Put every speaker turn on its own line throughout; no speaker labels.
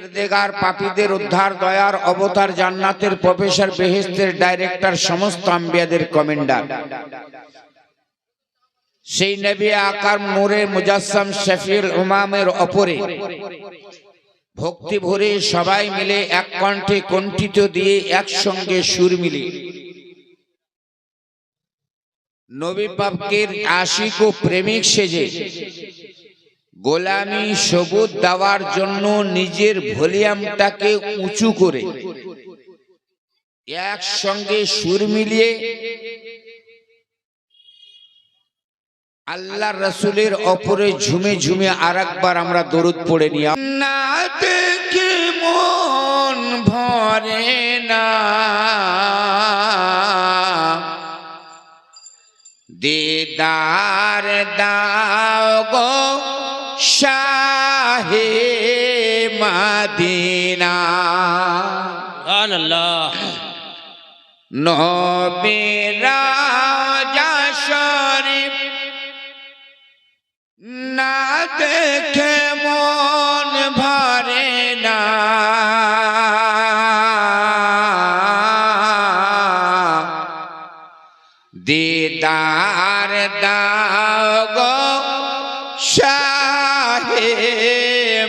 কিরদেগার পাপীদের উদ্ধার দয়ার অবতার জান্নাতের প্রফেসর বেহেশতের ডাইরেক্টর সমস্ত আম্বিয়াদের কমান্ডার সেই নবী আকার নূরে মুজাসসাম শফিউল উমামের উপরে ভক্তি ভরে সবাই মিলে এক কণ্ঠে কণ্ঠিত দিয়ে একসঙ্গে সুর মিলিয়ে নবী পাকের আশিক ও প্রেমিক সেজে গোলামি সবুত দেওয়ার জন্য নিজের ভলিউমটাকে উঁচু করে একসঙ্গে সুর মিলিয়ে আল্লাহর রাসূলের উপরে ঝুমে ঝুমে আরেকবার আমরা দরুদ পড়ে নিই। না দেখে মন ভরে না, দিদার দাও গো শাহে মদিনা।
সুবহানাল্লাহ।
নবীর রওজা শরীফ না দেখে মন ভরে না, দিদার দাও গো শাহে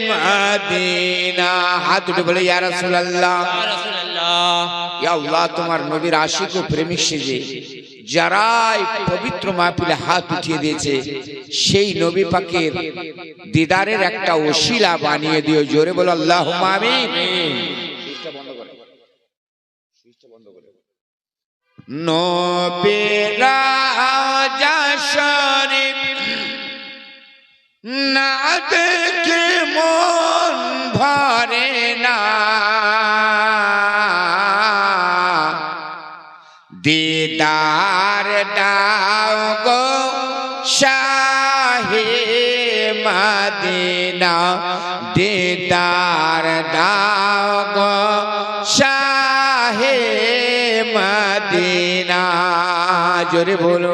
মদিনা। হাত উঠে বলে ইয়া রাসূলুল্লাহ, ইয়া আল্লাহ, তোমার নবীর আশিক ও প্রেমিক সেজে যারাই পবিত্র মাহফিলে হাত উঠিয়ে দিয়েছে সেই নবী পাকের দিদারের একটা ওসিলা বানিয়ে দিও। জোরে বলো আল্লাহুম্মা আমিন। নবীর রওজা শরীফ না দেখে মন ভরে না, দিদার দাও গো শাহে মদিনা, দিদার দাও গো শাহে মদিনা। জোরে বলো।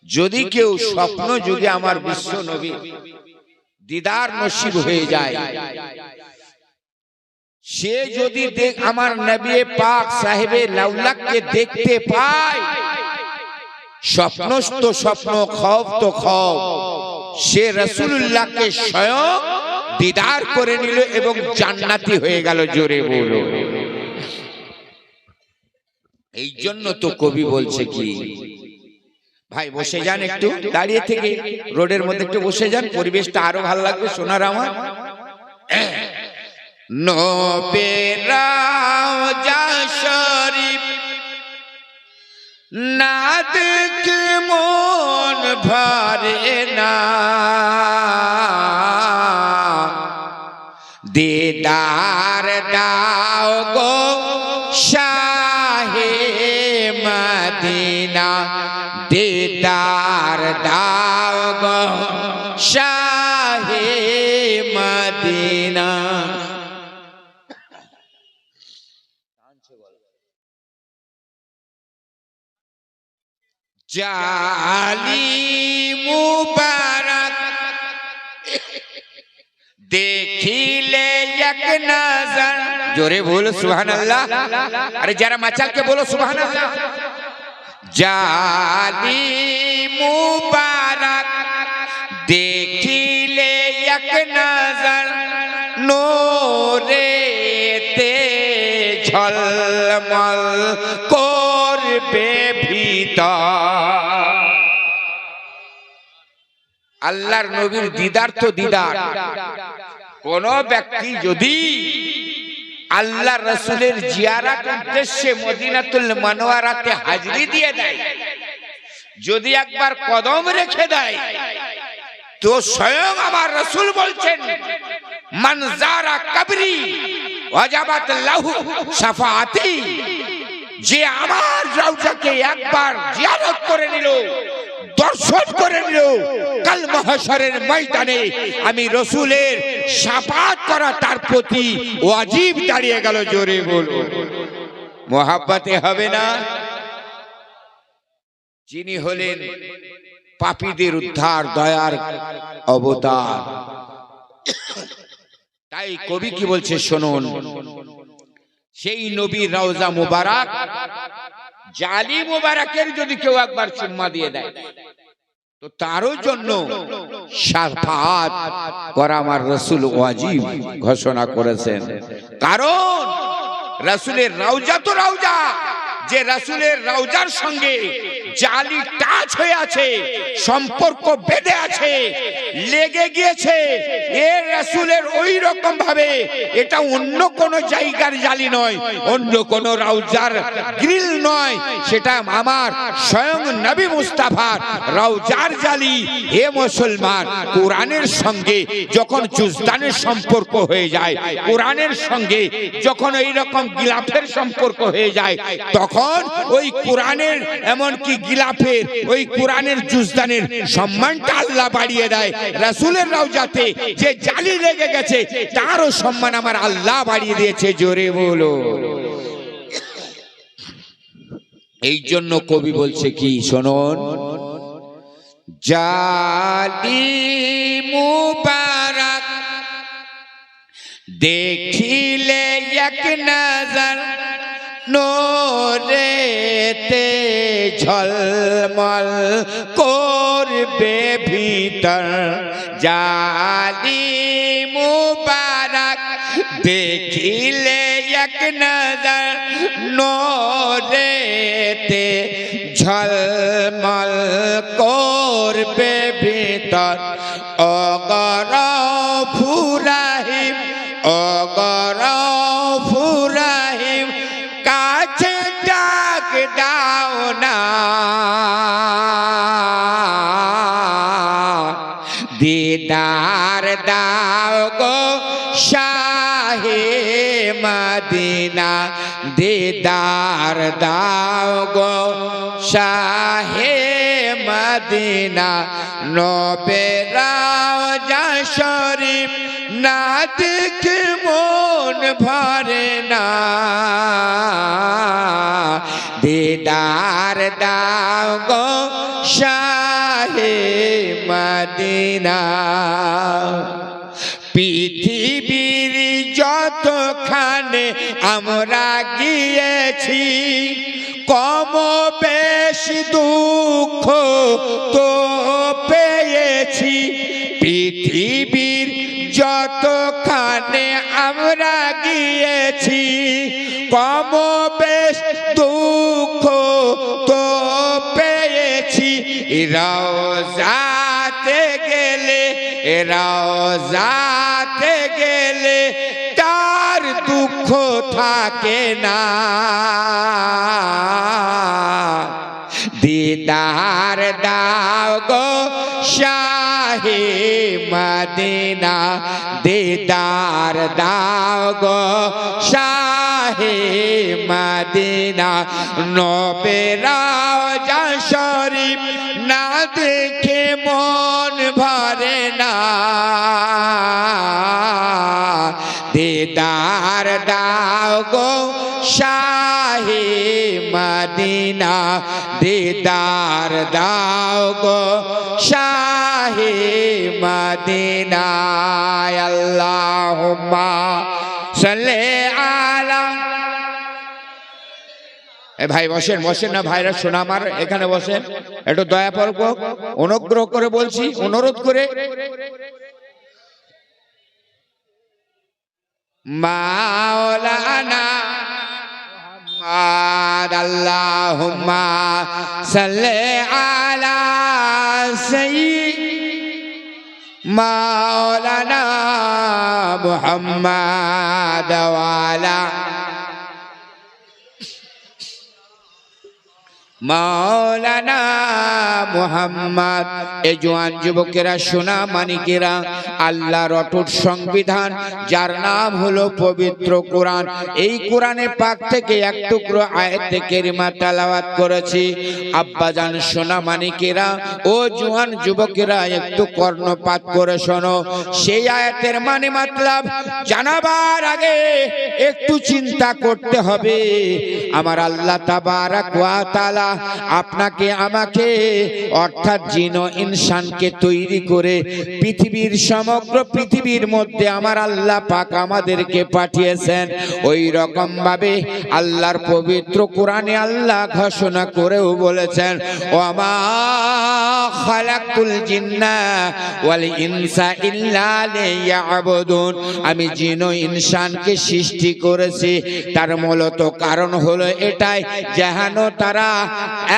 যদি কেউ স্বপ্ন যুগে আমার বিশ্ব নবী দিদার নসিব হয়ে যায়, সে যদি আমার নবী পাক সাহেবে লাউলাককে দেখতে পায়, স্বপ্ন তো স্বপ্ন, খৌফ তো খৌফ, সে রাসূলুল্লাহকে স্বয়ং দিদার করে নিল এবং জান্নাতি হয়ে গেল। জোরে বলো। এই জন্য তো কবি বলছে কি, ভাই বসে যান, একটু দাঁড়িয়ে থেকে রোডের মধ্যে একটু বসে যান, পরিবেশটা আরো ভালো লাগবে। সোনার আমার নবীর রওজা শরীফ না দেখে মন ভরে না, দিদার দাও গো শাহে মদিনা, দিদার দাও গো শাহে মদিনা। জালি মুবারক দেখিলে এক নজর। জোরে বলো সুবহানাল্লাহ। আরে যারা মাচালকে বলো সুবহানাল্লাহ। জালি মুবারক দেখিলে এক নজর, নূরেতে ঝলমল করবে ভিতর। আল্লাহর নবীর দিদার তো দিদার। কোন ব্যক্তি যদি আল্লাহ রাসূলের জিয়ারত উদ্দেশ্যে মদিনাতুল মুনাওয়ারাতে হাজরি দিয়ে দেয়, যদি একবার কদম রেখে দেয়, তো স্বয়ং আমার রাসূল বলছেন, মান যারা কবরি ওয়াজাবাত লাহু শাফাআতি, যে আমার রওজাকে একবার জিয়ারত করে নিল, দর্শন করে নিল, কাল মাহশরের ময়দানে আমি রাসূলের শাফাআত করা তার প্রতি ওয়াজিব দাঁড়িয়ে গেল। জোরে বলো। মোহাব্বতে হবে না? যিনি হলেন পাপীদের উদ্ধার দয়ার অবতার, তাই কবি কি বলছে শুনুন, সেই নবীর রওজা মুবারক জালি মুবারকের যদি কেউ একবার চুম্মা দিয়ে দেয় তো তারও জন্য শাফাত করা আমার রাসূল ওয়াজিব ঘোষণা করেছেন। কারণ রাসূলের রওজা তো রওজা, যে রাসূলের রওজার সঙ্গে জালি টাচ হয়ে আছে, সম্পর্ক বেঁধে আছে, লেগে গিয়েছে, এর রাসূলের ওই রকম ভাবে এটা অন্য কোন জায়গার জালি নয়, অন্য কোন রওজার গ্রিল নয়, সেটা আমার স্বয়ং নবী মুস্তাফার রওজার জালি। হে মুসলমান, কোরআনের সঙ্গে যখন জুজদানের সম্পর্ক হয়ে যায়, কোরআনের সঙ্গে যখন এই রকম গিলাফের সম্পর্ক হয়ে যায়, তখন ওই কোরআনের এমনকি গিলাফের ওই কোরআনের জুজদানের সম্মানটা আল্লাহ বাড়িয়ে দেয়। রাসূলের রওজাতে যে জালি লেগে গেছে তারও সম্মান আমার আল্লাহ বাড়িয়ে দিয়েছে। জোরে বলো। এই জন্য কবি বলছে কি শুনুন, জালি মুবারক দেখিলে এক নজর নোরেতে ঝলমল করবে ভিতর, জালি মুবারক দেখিলে এক নজর নোরেতে ঝলমল করবে ভিতর, অগর ফুরাহিম অগর ফুরাহিম কাছে ডাক দাও না, দিদার দাও গো শাহে মদিনা, দিদার দাও গো শাহে মদিনা, নবে রওজা শরীফ না দেখে মন ভরে না, দিদার দাও গো শাহে মদিনা। পৃথিবীর যতখানে আমরা গিয়েছি কম বেশি দুঃখ তো পেয়েছি, পৃথিবীর যতখানে আমরা গিয়েছি কম বেশ দুঃখ তো পেয়েছি, রওজাতে গেলে রওজাতে গেলে তার দুঃখ থাকে না, দিদার দাও গো শাহে মদিনা, দিদার দাও গো শাহে মদিনা, নবে রওজা শরীফ না দেখে মন ভরে না, দিদার দাও গো শাহে মদিনা, দিদার দাও গো শাহে মদিনা। আল্লাহুম্মা সাল্লি আলা। এ ভাই বসেন বসেন না ভাইরা, শোনা আমার এখানে বসেন, একটু দয়া পূর্বক অনুগ্রহ করে বলছি, অনুরোধ করে। মাওলানা আল্লাহুম্মা সাল্লি আলা সাইয়্যিদিনা মাওলানা মুহাম্মাদ ওয়া আলা মাওলানা মুহাম্মদ। এই জওয়ান যুবকেরা, সোনা মানিকেরা, আল্লাহর অটুট সংবিধান যার নাম হলো পবিত্র কোরআন, এই কোরআনে পাক থেকে এক টুকরো আয়াতে কারিমা তেলাওয়াত করেছি। আব্বাজান সোনা মানিকেরা ও জওয়ান যুবকেরা একটু কর্ণপাত করে শোনো। সেই আয়াতের মানে মতলব জানাবার আগে একটু চিন্তা করতে হবে। আমার আল্লাহ তাবারাক ওয়া তাআলা আপনাকে আমাকে অর্থাৎ জিন ও ইনসানকে তৈরি করে পৃথিবীর সমগ্র পৃথিবীর মধ্যে আমার আল্লাহ পাক আমাদেরকে পাঠিয়েছেন। ওই রকম ভাবে আল্লাহর পবিত্র কোরআনে আল্লাহ ঘোষণা করেও বলেছেন, ওয়া খালাকুল জিন্না ওয়াল ইনসা ইল্লা লিয়াবুদুন। আমি জিন ও ইনসানকে সৃষ্টি করেছি, তার মূলত কারণ হলো এটাই, যেন তারা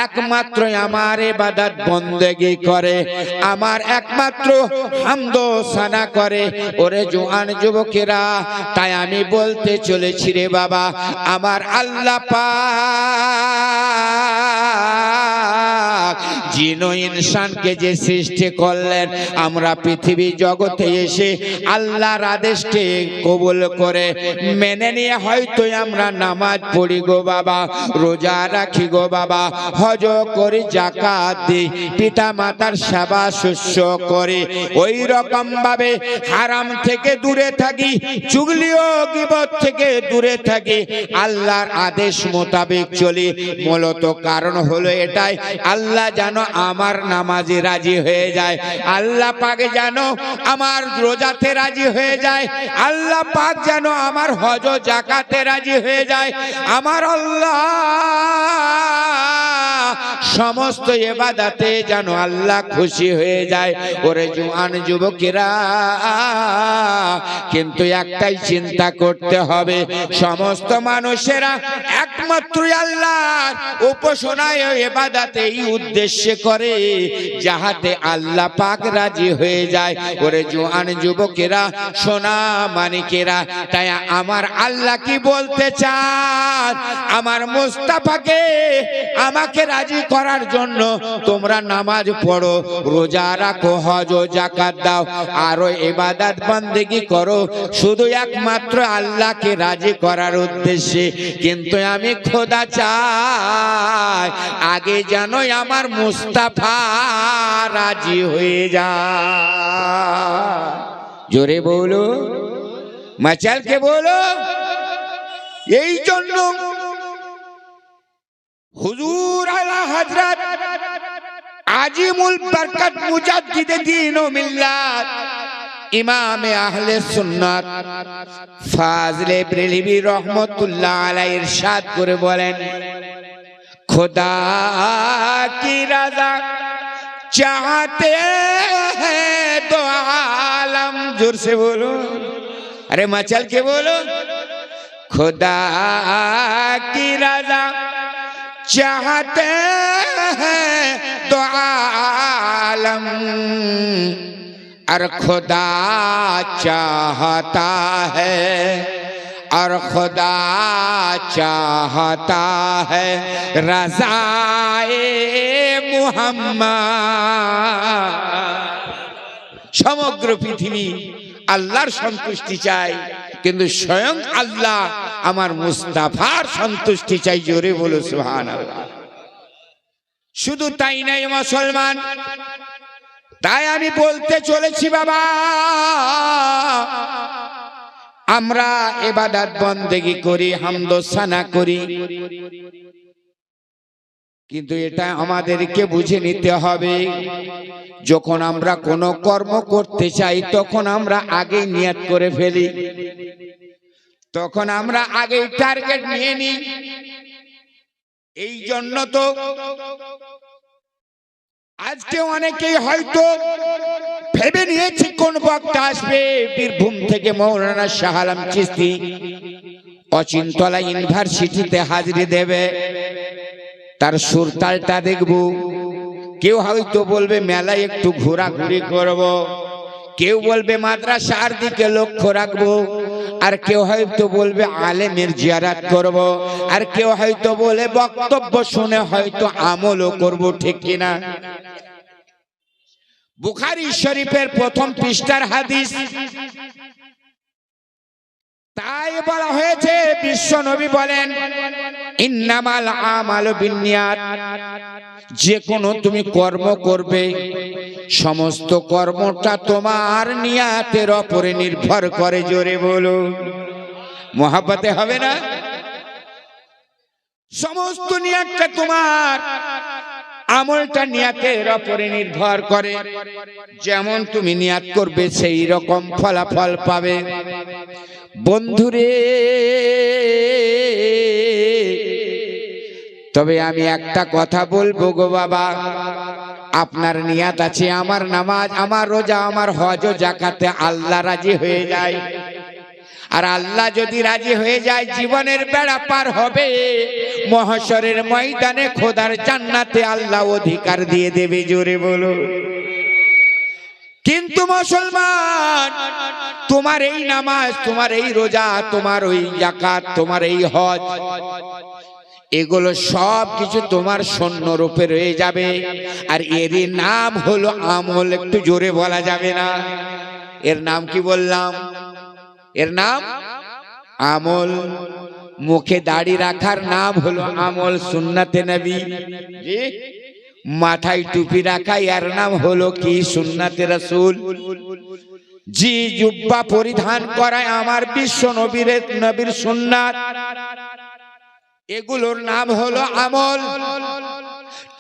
একমাত্র আমার ইবাদত বন্দেগী করে, আমার একমাত্র হামদ ও সানা করে। ওরে জওয়ান যুবকেরা, তাই আমি বলতে চলেছি রে বাবা, আমার আল্লাহ পাক জিন ও ইনসানকে যে সৃষ্টি করলেন, আমরা পৃথিবী জগতে এসে আল্লাহর আদেশকে কবুল করে মেনে নিয়ে হয়তো আমরা নামাজ পড়ি গো বাবা, রোজা রাখি গো বাবা, হজ করি, যাকাত দিই, পিতা মাতার সেবা শুশ্রূষ করি, ওই রকম ভাবে হারাম থেকে দূরে থাকি, চুগলি ও গীবত থেকে দূরে থাকি, আল্লাহর আদেশ মোতাবেক চলি। মূলত কারণ হলো এটাই, আল্লাহ যেন আমার নামাজে রাজি হয়ে যায়, আল্লাহ পাক যেন আমার রোজাতে রাজি হয়ে যায়, আল্লাহ পাক যেন আমার হজ যাকাতে রাজি হয়ে যায়, আমার আল্লাহ সমস্ত ইবাদতে যেন আল্লাহ খুশি হয়ে যায়। ওরে জওয়ান যুবকেরা, কিন্তু একটাই চিন্তা করতে হবে, সমস্ত মানুষেরা একমাত্র আল্লাহর উপাসনায় ও ইবাদতে এই উদ্দেশ্যে করে যাহাতে আল্লাহ পাক রাজি হয়ে যায়। ওরে জওয়ান যুবকেরা, সোনা মানিকেরা, তাই আমার আল্লাহ কি বলতে চান, আমার মুস্তাফাকে আমাকে রাজি করার জন্য তোমরা নামাজ পড়ো, রোজা রাখো, হজ ও যাকাত দাও, আরো ইবাদত বন্দেগী করো, শুধু একমাত্র আল্লাহকে রাজি করার উদ্দেশ্যে। কিন্তু আমি খোদা চাই আগে যেন আমার মুস্তাফা রাজি হয়ে যায়। জোরে বলো, মাচালকে বলো। এই জন্য হুজুর আলা হযরত আজিমুল বরকত মুজাদ্দিদে দ্বীন ও মিল্লাত ইমামে আহলে সুন্নাত ফাজলে বেরেলভী রহমতুল্লাহ আলাইহি ইরশাদ করে বলেন, खुदा की रजा चाहते हैं तो आलम, जोर से बोलो, अरे मचल के बोलो, खुदा की रजा चाहते हैं तो आलम, और खुदा चाहता है, और खुदा चाहता है रज़ाए मुहम्मद। সমগ্র পৃথিবী আল্লাহর সন্তুষ্টি চাই, কিন্তু স্বয়ং আল্লাহ আমার মুস্তাফার সন্তুষ্টি চাই। জোরে বলো সুবহানাল্লাহ। শুধু তাই নাই মুসলমান, তাই আমি বলতে চলেছি বাবা, আমরা ইবাদত বন্দেগী করি, হামদ ও সানা করি, কিন্তু এটা আমাদেরকে বুঝে নিতে হবে, যখন আমরা কোনো কর্ম করতে চাই তখন আমরা আগে নিয়ত করে ফেলি, তখন আমরা আগে টার্গেট নিয়ে নিই। এই জন্য তো আজকে অনেকেই হয়তো ভেবে নিয়েছি কোন বক্তা আসবে বীরভূম থেকে, মৌলানা শাহ আলম চিশতি অচিন্তলা ইউনিভার্সিটিতে হাজিরি দেবে, তার সুরতালটা দেখব। কেউ হয়তো বলবে মেলায় একটু ঘোরাঘুরি করব, কেউ বলবে মাদ্রাসার দিকে লক্ষ্য রাখবো, আর কেউ হয়তো বলবে আলেমের জিয়ারত করব, আর কেউ হয়তো বলে বক্তব্য শুনে হয়তো আমলও করব, ঠিক কিনা? বুখারী শরীফের প্রথম পৃষ্ঠার হাদিস, তাই বলা হয়েছে, বিশ্ব নবী বলেন ইন্নামাল আমালু বিন্নিয়াত, যে কোনো তুমি কর্ম করবে সমস্ত কর্মটা তোমার নিয়াতের উপরে নির্ভর করে। জোরে বলো, মহব্বতে হবে না? সমস্ত নিয়াতটা তোমার আমলটা নিয়াতের উপরে নির্ভর করে। যেমন তুমি নিয়াত করবে সেই রকম ফলাফল পাবে। বন্ধুরে, তবে আমি একটা কথা বলবো গো বাবা, আপনার নিয়াত আছে আমার নামাজ, আমার রোজা, আমার হজ ও যাকাতে আল্লাহ রাজি হয়ে যায়। আর আল্লাহ যদি রাজি হয়ে যায় জীবনের বেড়া পার হবে, মহশরের ময়দানে খোদার জান্নাতে আল্লাহ অধিকার দিয়ে দেবে। জোরে বলো। কিন্তু মুসলমান, তোমার এই নামাজ, তোমার এই রোজা, তোমার ওই যাকাত, তোমার এই হজ, এগুলো সব কিছু তোমার শূন্য রূপে রয়ে যাবে। আর এরই নাম হলো আমল। একটু জোরে বলা যাবে না? এর নাম কি বললাম? এর নাম আমল। মুখে দাড়ি রাখার নাম হলো আমল, সুন্নাতে নবী। জি, মাথায় টুপি রাখা এর নাম হলো কি? সুন্নাতে রাসূল। জি, জুব্বা পরিধান করায় আমার বিশ্ব নবীর সুন্নাত। এগুলোর নাম হলো আমল।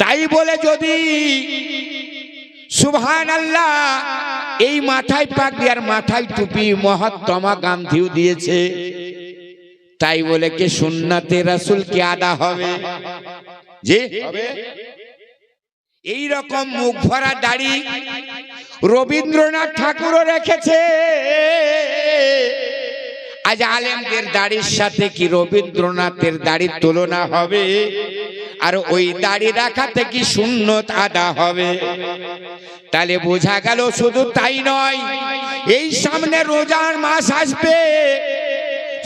তাই বলে যদি সুবহানাল্লাহ এই মাথায় পাগড়ি আর মাথায় টুপি মহাত্মা গান্ধীও দিয়েছে, তাই বলে কি সুন্নাতে রাসূল কি আদা হবে? জি হবে। এই রকম মুখ ভরা দাড়ি রবীন্দ্রনাথ ঠাকুরও রেখেছে। আজ আলেমদের দাড়ির সাথে কি রবীন্দ্রনাথের দাড়ির তুলনা হবে? আর ওই দাড়ি রাখাতে কি সুন্নত আদা হবে? তাহলে বোঝা গেল শুধু তাই নয়, এই সামনে রোজার মাস আসবে।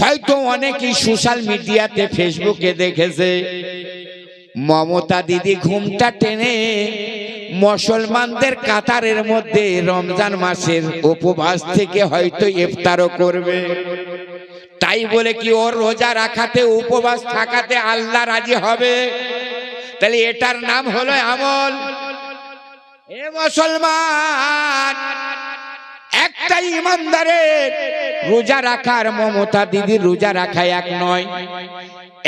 হয়তো অনেকেই সোশ্যাল মিডিয়াতে ফেসবুকে দেখেছে মমতা দিদি ঘুমটা টেনে মুসলমানদের কাতারের মধ্যে রমজান মাসের উপবাস থেকে হয়তো ইফতারও করবে। তাই বলে কি ওর রোজা রাখাতে, উপবাস থাকাতে আল্লাহ রাজি হবে? তাহলে এটার নাম হলো আমল। এ মুসলমান, একটা ইমানদারের রোজা রাখার মমতা দিদির রোজা রাখা এক নয়।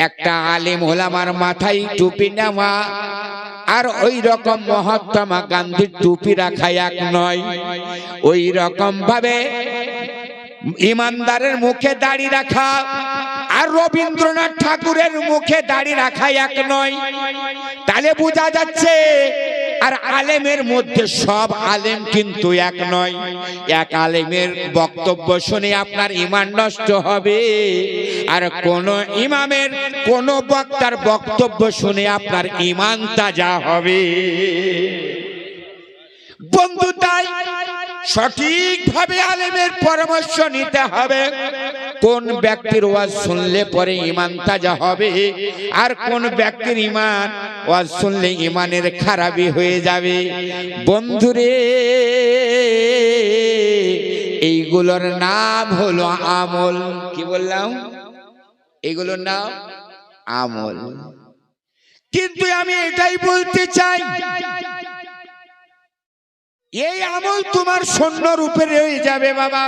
একটা আলেম ওলামার মাথায় টুপি নেওয়া আর ওই রকম মহাত্মা গান্ধীর টুপি রাখা এক নয়। ওই রকম ভাবে ইমানদারের মুখে দাড়ি রাখা আর রবীন্দ্রনাথ ঠাকুরের মুখে দাড়ি রাখা এক নয়। তাহলে বোঝা যাচ্ছে আর আলেমের মধ্যে সব আলেম কিন্তু এক নয়। এক আলেমের বক্তব্য শুনে আপনার ঈমান নষ্ট হবে, আর কোন ইমামের কোন বক্তার বক্তব্য শুনে আপনার ঈমান তাজা হবে। বন্ধু, তাই সঠিকভাবে আলেমের পরামর্শ নিতে হবে। কোন ব্যক্তির ওয়াজ শুনলে পরে ঈমান তাজা হবে, আর কোন ব্যক্তির ঈমান ওয়াজ শুনলে ঈমানের খারাপি হয়ে যাবে। বন্ধুরে, এইগুলোর নাম হলো আমল। কি বললাম? এইগুলোর নাম আমল। কিন্তু আমি এটাই বলতে চাই, এই আমল তোমার শূন্য রূপে রয়ে যাবে বাবা।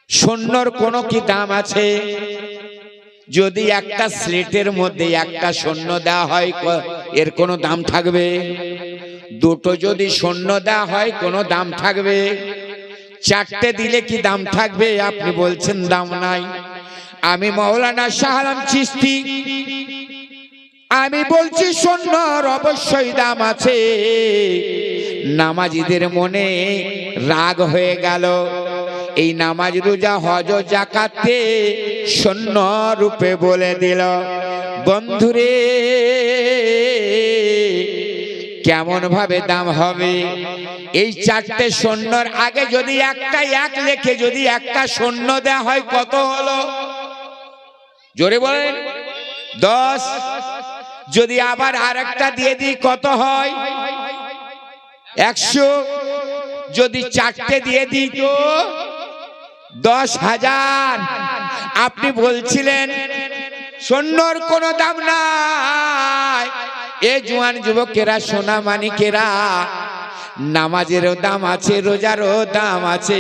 শূন্যর কোনো কি দাম আছে? যদি একটা স্লেটের মধ্যে একটা শূন্য দেওয়া হয়, এর কোনো দাম থাকবে? দুটো যদি শূন্য দেওয়া হয় কোনো দাম থাকবে? চারটে দিলে কি দাম থাকবে? আপনি বলছেন দাম নাই। আমি মাওলানা শাহ আলম চিশতি, আমি বলছি শূন্যর অবশ্যই দাম আছে। নামাজিদের মনে রাগ হয়ে গেল, এই নামাজ রোজা হজ যাকাতে শূন্য রূপে বলে দিল। বন্ধুরে, কেমন ভাবে দাম হবে? এই চারটে শূন্যর আগে যদি একটা এক লেখে যদি একটা শূন্য দেয়া হয় কত হলো? জোরে বলেন। 10। যদি আবার আরেকটা দিয়ে দিই কত হয়? 100। যদি চারটে দিয়ে দিই তো 10,000। আপনি বলছিলেন শূন্যর কোনো দাম নাই। এ জওয়ান যুবকেরা, সোনা মানিকেরা, নামাজেরও দাম আছে, রোজারও দাম আছে,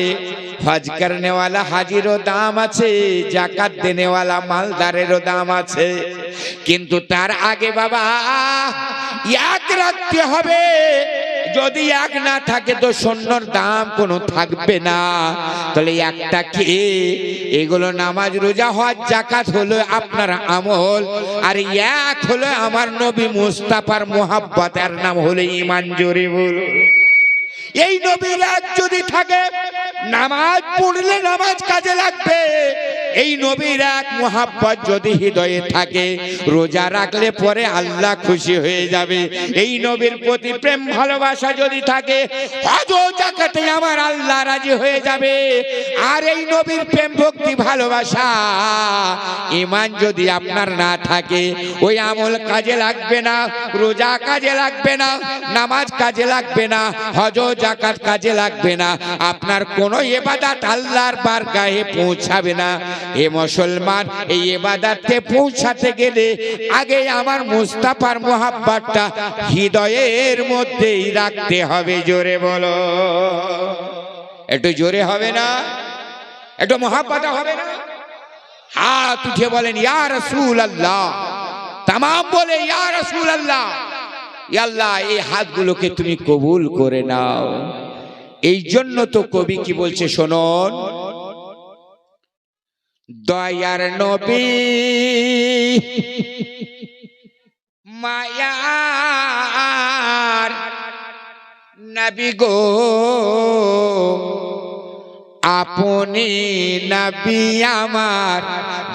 হজ করনেওয়ালা হাজিরও দাম আছে, জাকাত দেনেওয়ালা মালদারেরও দাম আছে। কিন্তু তার আগে বাবা এক রাখতে হবে। যদি এক না থাকে তো সৈন্যর দাম কোনো থাকবে না। তাহলে একটা কি? এগুলো নামাজ রোজা হজ জাকাত হলো আপনার আমল, আর এক হলো আমার নবী মুস্তাফার মোহাব্বত, এর নাম হলো ঈমান। জোরে বল। এই নবীর এক যদি থাকে, নামাজ পড়লে নামাজ কাজে লাগবে। এই নবীর এক মোহাব্বত যদি হৃদয়ে থাকে, রোজা রাখলে পরে আল্লাহ খুশি হয়ে যাবে। এই নবীর প্রতি প্রেম ভালোবাসা যদি থাকে, হজ ও জাকাতে আমার আল্লাহ রাজি হয়ে যাবে। আর এই নবীর প্রেম ভক্তি ভালোবাসা ঈমান যদি আপনার না থাকে, ওই আমল কাজে লাগবে না, রোজা কাজে লাগবে না, নামাজ কাজে লাগবে না, হজ ও জাকাত কাজে লাগবে না, আপনার কোনো ইবাদত আল্লাহর বারগাহে পৌঁছাবে না। হে মুসলমান, এই ইবাদতে পৌঁছাতে গেলে আগে আমার মুস্তাফার মোহাব্বতটা হৃদয়ের মধ্যেই রাখতে হবে। জোরে বলো, একটু জোরে হবে না? একটু মোহাব্বত হবে না? হাত উঠে বলেন ইয়া রাসূলুল্লাহ, তামাম বলে ইয়া রাসূলুল্লাহ। ইয়া আল্লাহ, এই হাতগুলোকে তুমি কবুল করে নাও। এই জন্য তো কবি কি বলছে শুনুন, দয়ার নবী মায়ার নবী গো, আপনি নবী আমার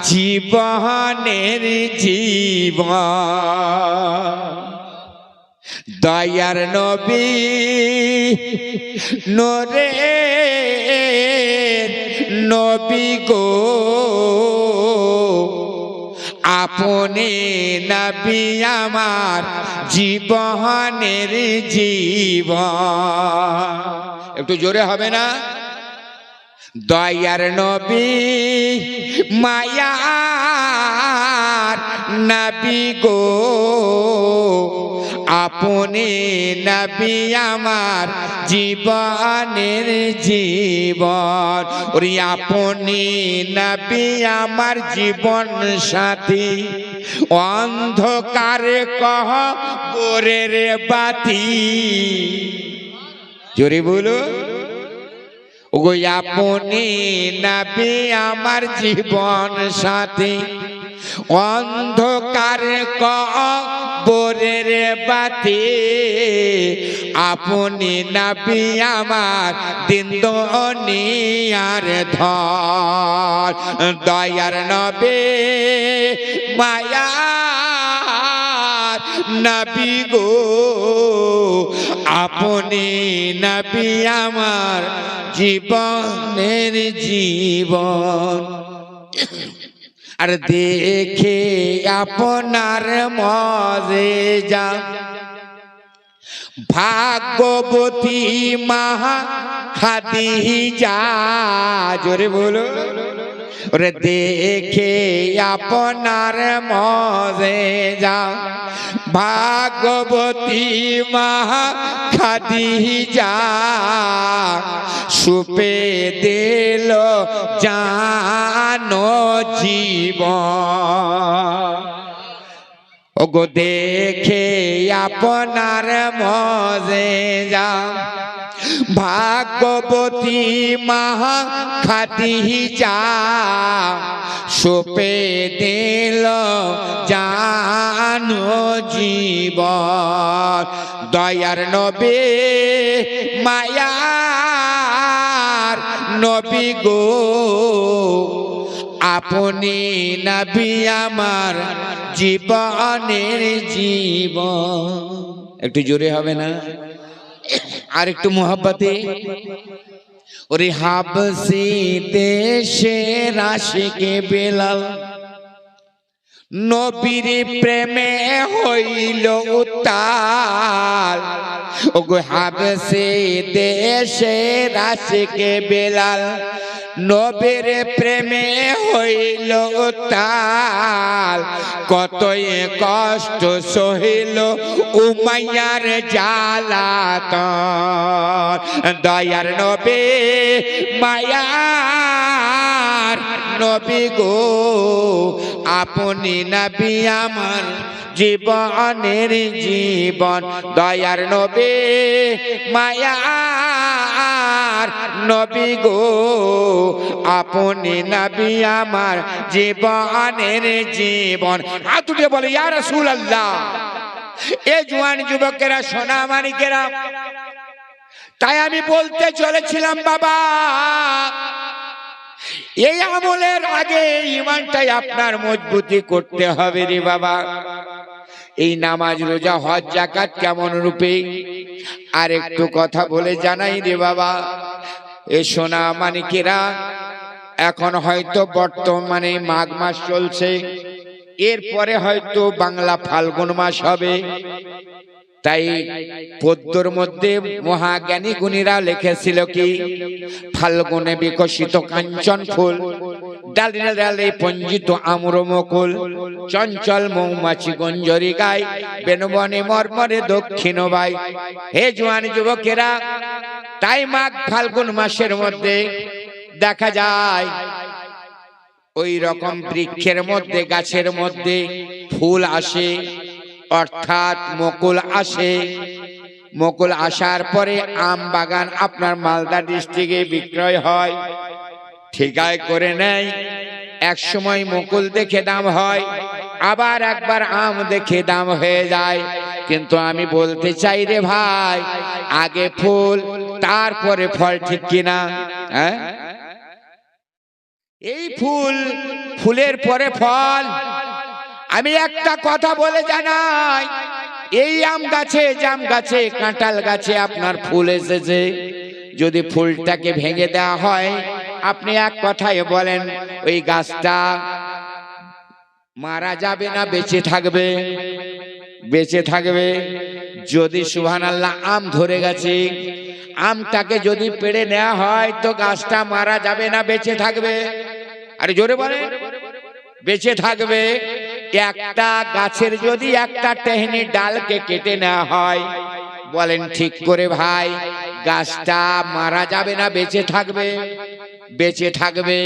জীবনের জীবন। দয়ার নবী নূরের নবী গো, আপনি নবী আমার জীবনের জীবন। একটু জোরে হবে না? দয়ার নবী মায়ার নবী গো, আপনি নবী আমার জীবনের জীবন। ওরে আপনি নবী আমার জীবন সাথী, অন্ধকার কবরের বাতি। জোরে বলো, ওগো আপনি নবী আমার জীবন সাথী, অন্ধকার কবরের বাতি। আপনি নবী আমার দিন দুনিয়ার ধন। দয়ার নবী মায়ার নবী গো, আপনি নবী আমার জীবনের জীবন। আর দেখে আপনার মজেজা, ভাগ্যবতী মা খাদিজা। জোরে বলো। ওরে দেখে আপনার মজেজা, ভাগ্যবতী মা খাদিজা, সুপে দিল জানো জীবন। ওগো দেখে আপনার মজেজা, ভাগ্যবতী মা খাদিজা, সুপে দিল জানো জীবন। দয়ার নবী মায়ার নবী গো, আপনি নবী আমার জীবনের জীবন। একটু জোরে হবে না? আর একটু মোহাব্বতে। ওরে হাবসি দেশের আশিকে বেলাল, নবীর প্রেমে হইল উত্তাল। ওগো হাবসি দেশের আশিকে বেলাল, নবীর প্রেমে হইল তাল, কতই কষ্ট সহিল উমাইয়ার জ্বালাতন। দয়ার নবী মায়ার নবী গো, আপনি নবী আমার জীবনের জীবন। দয়ার নবী মায়ার নবী গো, আপনি নবী আমার জীবনের জীবন। হাত উঠে বলে ইয়া রাসূলুল্লাহ। এ জওয়ান যুবকেরা, সোনা মানিকেরা, তাই আমি বলতে চলেছিলাম বাবা, এই আমলের আগে ঈমানটাই আপনার মজবুতি করতে হবে রে বাবা। এই নামাজ রোজা হজ যাকাত কেমন রূপে, আর একটু কথা বলে জানাই রে বাবা। এ সোনা মানিকেরা, এখন হয়তো বর্তমানে মাঘ মাস চলছে, এরপরে হয়তো বাংলা ফাল্গুন মাস হবে। তাই পদ্মর মধ্যে মহাজ্ঞানী গুণীরা লিখেছিল কি, ফাল্গুনে বিকশিত কাঞ্চন ফুল, ডালে ডালে পঞ্জিত আম্র মুকুল, চঞ্চল মৌমাছি গঞ্জরি গায়, বেনবনে মর্মরে দক্ষিণ বাই। হে জওয়ান যুবকেরা, তাই মাঘ ফাল্গুন মাসের মধ্যে দেখা যায় ওই রকম বৃক্ষের মধ্যে, গাছের মধ্যে ফুল আসে, অর্থাৎ মুকুল আসে। মুকুল আসার পরে আম বাগান আপনার মালদা ডিস্ট্রিক্টে বিক্রয় হয়, ঠিকায় করে নেয়। এক সময় মুকুল দেখে দাম হয়, আবার একবার আম দেখে দাম হয়ে যায়। কিন্তু আমি বলতে চাই রে ভাই, আগে ফুল তারপরে ফল, ঠিক কিনা? হ্যাঁ, এই ফুল, ফুলের পরে ফল। আমি একটা কথা বলে জানাই, এই আম গাছে, জাম গাছে, কাঁঠাল গাছে আপনার ফুল এসেছে, যদি ফুলটাকে ভেঙে দেওয়া হয়, আপনি এক কথায় বলেন ওই গাছটা মারা যাবে না বেঁচে থাকবে? বেঁচে থাকবে। যদি সুবহানাল্লাহ আম ধরে গেছে, আমটাকে যদি পেড়ে নেওয়া হয় তো গাছটা মারা যাবে না বেঁচে থাকবে? আরে জোরে বলে, বেঁচে থাকবে। একটা গাছের যদি একটা টহনি ডালকে কেটে নেওয়া হয়, বলেন ঠিক করে ভাই, গাছটা মারা যাবে না বেঁচে থাকবে? বেঁচে থাকবে।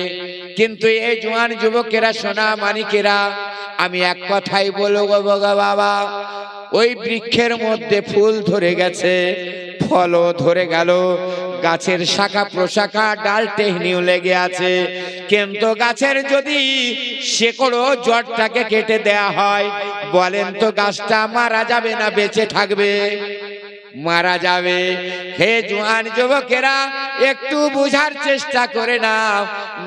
কিন্তু এই জওয়ান যুবকেরা, সোনা মানিকেরা, আমি এক কথাই বলবো বাবা, ওই বৃক্ষের মধ্যে ফুল ধরে গেছে, ফলও ধরে গেল, গাছের শাখা প্রশাখা ডাল টেহনিও লেগে আছে, কিন্তু গাছের যদি শেকড় জড়টাকে কেটে দেয়া হয়, বলেন তো গাছটা মারা যাবে না বেঁচে থাকবে? মারা যাবে। হে জওয়ান যুবকেরা, একটু বুঝার চেষ্টা করে নাও।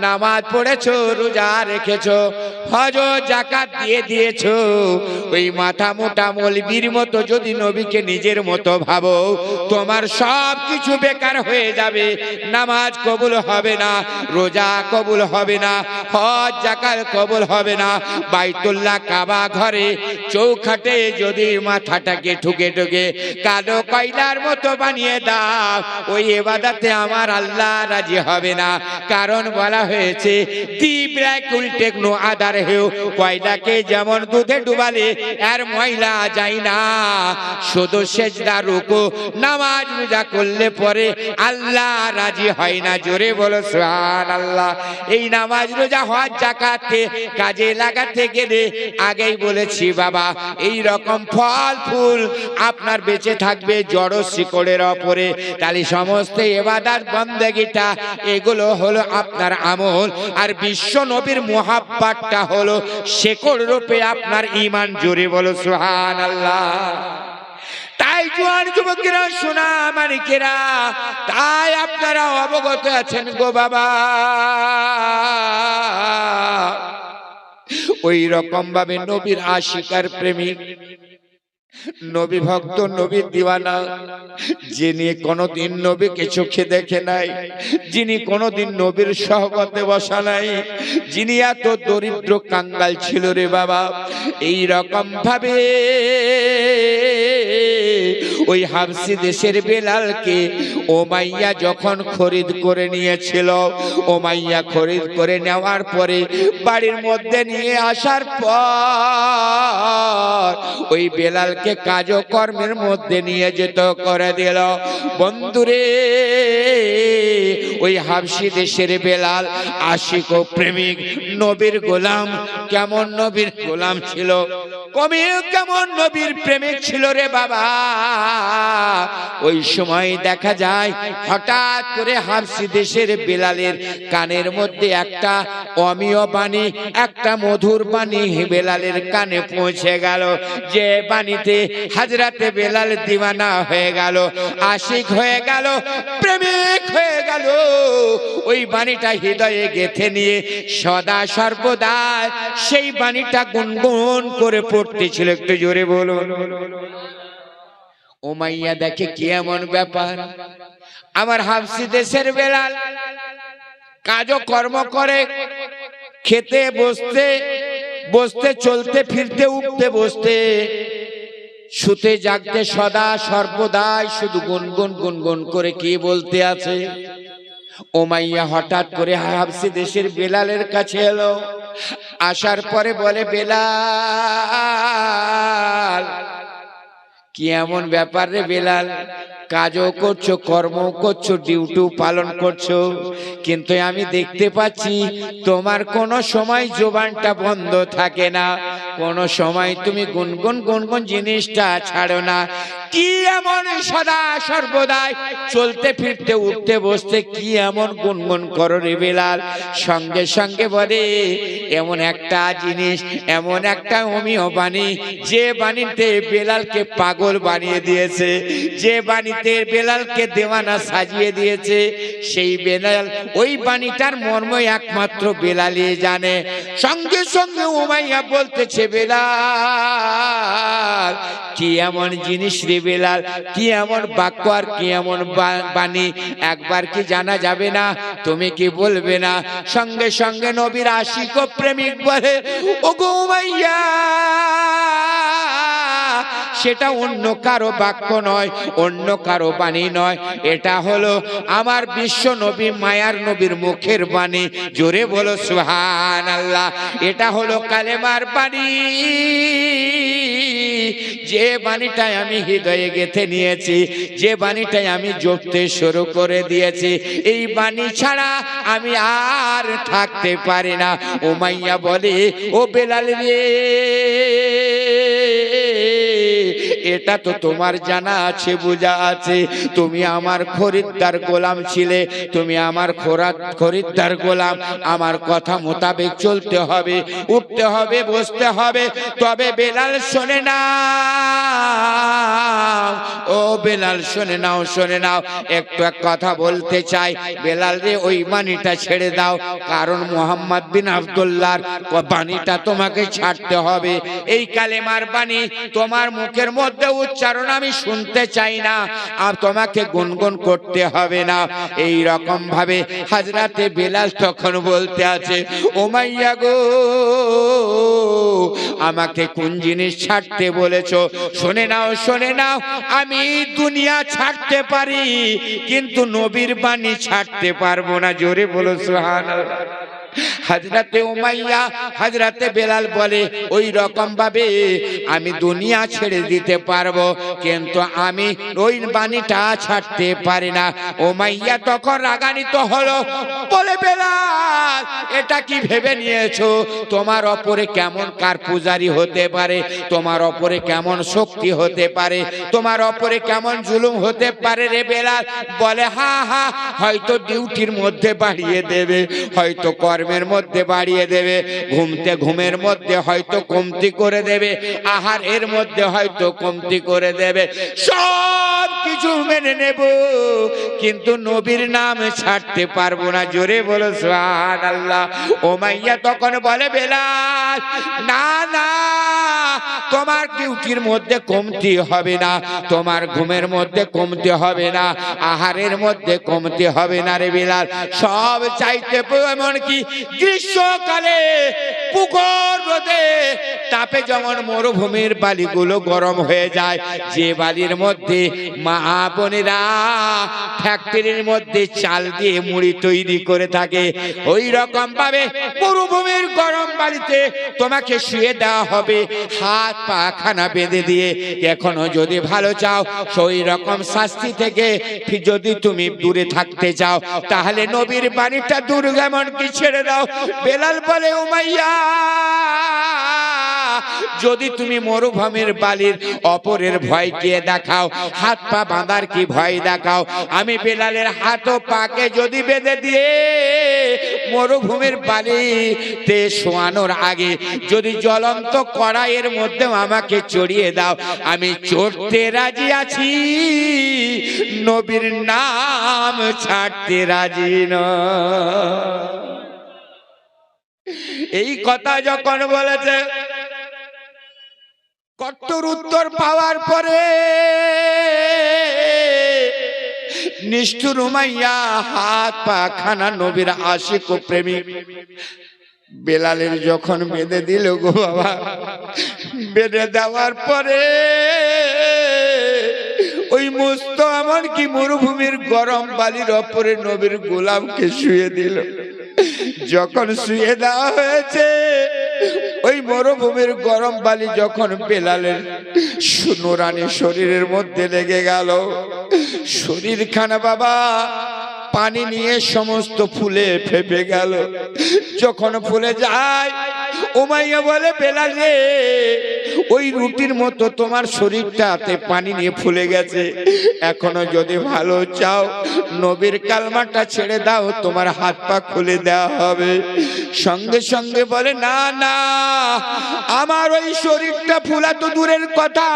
নামাজ পড়েছো, রোজা রেখেছো, হজ যাকাত দিয়ে দিয়েছো, ওই মাথা মোটা মৌলবীর মতো যদি নবীকে নিজের মতো ভাবো, তোমার সব কিছু বেকার হয়ে যাবে। নামাজ কবুল হবে না, রোজা কবুল হবে না, হজ যাকাত কবুল হবে না। বাইতুল্লাহ কাবা ঘরে চৌখাটে যদি মাথাটাকে ঠুকে ঠুকে কালো কয়লার মতো বানিয়ে দাও, ওই ইবাদতে আমার আল্লাহ রাজি হবে না। কারণ বলা হয়েছে, নো আদার হেও, কয়লাকে যেমন দুধে ডুবালে আর ময়লা যায় না, শুধু সেজদা রুকু নামাজ রোজা করলে পরে আল্লাহ রাজি হয় না। জোরে বলো সুবহানাল্লাহ। এই নামাজ রোজা হজ যাকাতকে কাজে লাগাতে গেলে আগেই বলেছি বাবা, এই রকম ফল ফুল আপনার বেঁচে থাকবে জড় শিকড়ের ওপরে। তাহলে সমস্ত ইবাদত বন্দেগিটা এগুলো হলো আপনার আমল, আর বিশ্ব নবীর মুহাব্বতটা হলো শিকড় রূপে আপনার ঈমান। জোরে বলো সুবহানাল্লাহ। তাই জওয়ান যুবকেরা, সোনা মানিকেরা, তাই আপনারা অবগত আছেন গো বাবা, ওই রকম ভাবে নবীর আশিকার প্রেমিক, নবী ভক্ত, নবীর দিওয়ানা, যিনি কোনদিন নবীকে চোখে দেখে নাই, যিনি কোনদিন নবীর সহবতে বসা নাই, যিনি এত দরিদ্র কাঙ্গাল ছিল রে বাবা, এই রকম ভাবে ওই হাবশী দেশের বেলালকে উমাইয়া যখন খরিদ করে নিয়েছিল, উমাইয়া খরিদ করে নেওয়ার পরে বাড়ির মধ্যে নিয়ে আসার পর ওই বেলালকে কাজকর্মের মধ্যে নিয়ে যেত করে দিল। বন্ধুরে, ওই হাবশী দেশের বেলাল আশিক ও প্রেমিক, নবীর গোলাম। কেমন নবীর গোলাম ছিল, কেমন নবীর প্রেমিক ছিল রে বাবা। ওই সময় দেখা যায় হঠাৎ করে হাবশী দেশের বেলালের কানের মধ্যে একটা অমীয় বাণী, একটা মধুর বাণী বেলালের কানে পৌঁছে গেল, যে বাণীতে হযরতে বেলাল দিওয়ানা হয়ে গেল, আশিক হয়ে গেল, প্রেমিক হয়ে গেল। ওই বাণীটা হৃদয়ে গেঁথে নিয়ে সদা সর্বদা সেই বাণীটা গুনগুন করে পড়তেছিল। একটু জোরে বলুন। উমাইয়া দেখে কি এমন ব্যাপার, আমার হাবশী দেশের বেলাল কাজকর্ম করে, খেতে বসতে বসতে, চলতে ফিরতে, উঠতে বসতে, শুতে জাগতে সদা সর্বদাই শুধু গুনগুন গুনগুন করে কি বলতে আছে। উমাইয়া হঠাৎ করে হাবশী দেশের বেলালের কাছে এলো, আসার পরে বলে, বেলাল কি এমন ব্যাপার রে বেলাল, কাজও করছো, কর্ম করছো, ডিউটি পালন করছো, কিন্তু আমি দেখতে পাচ্ছি তোমার কোনো সময় জবানটা বন্ধ থাকে না, কোনো সময় তুমি গুনগুন গুনগুন জিনিসটা ছাড়ো না। কি এমন সদা সর্বদাই চলতে ফিরতে, উঠতে বসতে কি এমন গুনগুন করো রে বেলাল? সঙ্গে সঙ্গে বলে, এমন একটা জিনিস, এমন একটা অমীয় বাণী, যে বাণীতে বেলালকে পাগল বানিয়ে দিয়েছে, যে বাণীতে বেলালকে দেওয়ানা সাজিয়ে দিয়েছে, সেই বেলাল, ওই বাণীটার মর্ম একমাত্র বেলালই জানে। সঙ্গে সঙ্গে উমাইয়া বলতেছে, বেলাল কি এমন জিনিস রে বেলাল, কি এমন বাক্য আর কি এমন বাণী, একবার কি জানা যাবে না? তুমি কি বলবে না? সঙ্গে সঙ্গে নবীর আশিক ও প্রেমিক বলে, ওগো উমাইয়া, সেটা অন্য কারো বাক্য নয়, অন্য কারো বাণী নয়, এটা হলো আমার বিশ্ব নবী, মায়ার নবীর মুখের বাণী। জোরে বলো সুবহানাল্লাহ। এটা হলো কালেমার বাণী, যে বাণীটাই আমি হৃদয়ে গেঁথে নিয়েছি, যে বাণীটাই আমি জপতে শুরু করে দিয়েছি, এই বাণী ছাড়া আমি আর থাকতে পারি না। উমাইয়া বলে, ও বেলাল রে, এটা তো তোমার জানা আছে, বোঝা আছে, তুমি আমার খরিদ্দার গোলাম ছিলে, তুমি আমার খরিদ্দার গোলাম, আমার কথা মোতাবেক চলতে হবে, উঠতে হবে, বসতে হবে। তবে বেলাল শোনে না, ও বেলাল শোনে নাও, শোনে নাও, একটু এক কথা বলতে চাই। বেলাল রে, ওই বাণীটা ছেড়ে দাও, কারণ মোহাম্মদ বিন আব্দুল্লাহর বাণীটা তোমাকে ছাড়তে হবে। এই কালেমার বাণী তোমার মুখের মধ্যে উচ্চারণ আমি শুনতে চাই না, আর তোমাকে গুনগুন করতে হবে না। এই রকম ভাবে হযরতে বেলাল তখন বলতে আছে, উমাইয়া গো, আমাকে কোন জিনিস ছাড়তে বলেছো? শুনে নাও, শুনে নাও, আমি দুনিয়া ছাড়তে পারি, কিন্তু নবীর বাণী ছাড়তে পারবো না। জোরে বলো সুবহানাল্লাহ। হযরতে উমাইয়া, হযরতে বেলাল বলে, ওই রকম ভাবে আমি দুনিয়া ছেড়ে দিতে পারবো, কিন্তু আমি ওই বাণীটা ছাড়তে পারি না। উমাইয়া তখন রাগান্বিত হলো, বলে, বেলাল এটা কি ভেবে নিয়েছো? তোমার ওপরে কেমন কার পূজারি হতে পারে, তোমার ওপরে কেমন শক্তি হতে পারে, তোমার ওপরে কেমন জুলুম হতে পারে রে বেলাল? বলে, হা হা, হয়তো ডিউটির মধ্যে বাড়িয়ে দেবে, হয়তো কর্মের মধ্যে বাড়িয়ে দেবে, ঘুমের মধ্যে হয়তো কমতি করে দেবে, আহার এর মধ্যে হয়তো কমতি করে দেবে, সব কিছু মেনে নেব, কিন্তু নবীর নাম ছাড়তে পারবো না। জোরে বলো সুবহানাল্লাহ। উমাইয়া তখন বলে, বেলাল না না, তোমার ডিউটির মধ্যে কমতি হবে না, তোমার ঘুমের মধ্যে কমতি হবে না, আহারের মধ্যে কমতি হবে না রে বিলাল। সব চাইতে এমনকি গ্রীষ্মকালে পুকুর রোদে তাপে যেমন মরুভূমির বালিগুলো গরম হয়ে যায়, যে বালির মধ্যে মা বোনেরা ফ্যাক্টরির মধ্যে চাল দিয়ে মুড়ি তৈরি করে থাকে, ওই রকম ভাবে মরুভূমির গরম বালিতে তোমাকে শুয়ে দেওয়া হবে, হাত পা খানা বেঁধে দিয়ে। এখনো যদি ভালো চাও, সেই রকম শাস্তি থেকে যদি তুমি দূরে থাকতে চাও, তাহলে নবীর বাণীটা দূর এমনকি ছেড়ে দাও। বেলাল বলে, উমাইয়া, যদি তুমি মরুভূমির বালির অপরের ভয় কে দেখাও, হাত পা বাঁধার কি ভয় দেখাও, আমি বেলালের হাত ও পাকে যদি বেঁধে দিয়ে মরুভূমির বালিতে শোয়ানোর আগে যদি জ্বলন্ত কড়াইয়ের মধ্যে আমাকে চড়িয়ে দাও, আমি চড়তে রাজি আছি, নবীর নাম ছাড়তে রাজি নয়। এই কথা যখন বলেছে, কট্টর উত্তর পাওয়ার পরে নিষ্ঠুর উমাইয়া হাত পা খানা নবীর আশিক ও প্রেমিক বেলালের যখন বেঁধে দিল গো বাবা, বেঁধে দেওয়ার পরে ওই মস্ত এমনকি মরুভূমির গরম বালির ওপরে নবীর গোলামকে শুয়ে দিল। যখন শুয়ে দেওয়া হয়েছে, ওই মরুভূমির গরম বালি যখন বেলালের নুরানি শরীরের মধ্যে লেগে গেল, শরীরখানা বাবা পানি নিয়ে সমস্ত ফুলে ফেপে গেল। যখন ফুলে যায়, উমাইয়া বলে, বেলাল রে, ওই রুটির মতো তোমার শরীরটাতে পানি নিয়ে ফুলে গেছে, এখনো যদি ভালো চাও নবীর কালমাটা ছেড়ে দাও, তোমার হাত পা খুলে দেওয়া হবে। সঙ্গে সঙ্গে বলে, না না, আমার ওই শরীরটা ফুলা তো দূরের কথা,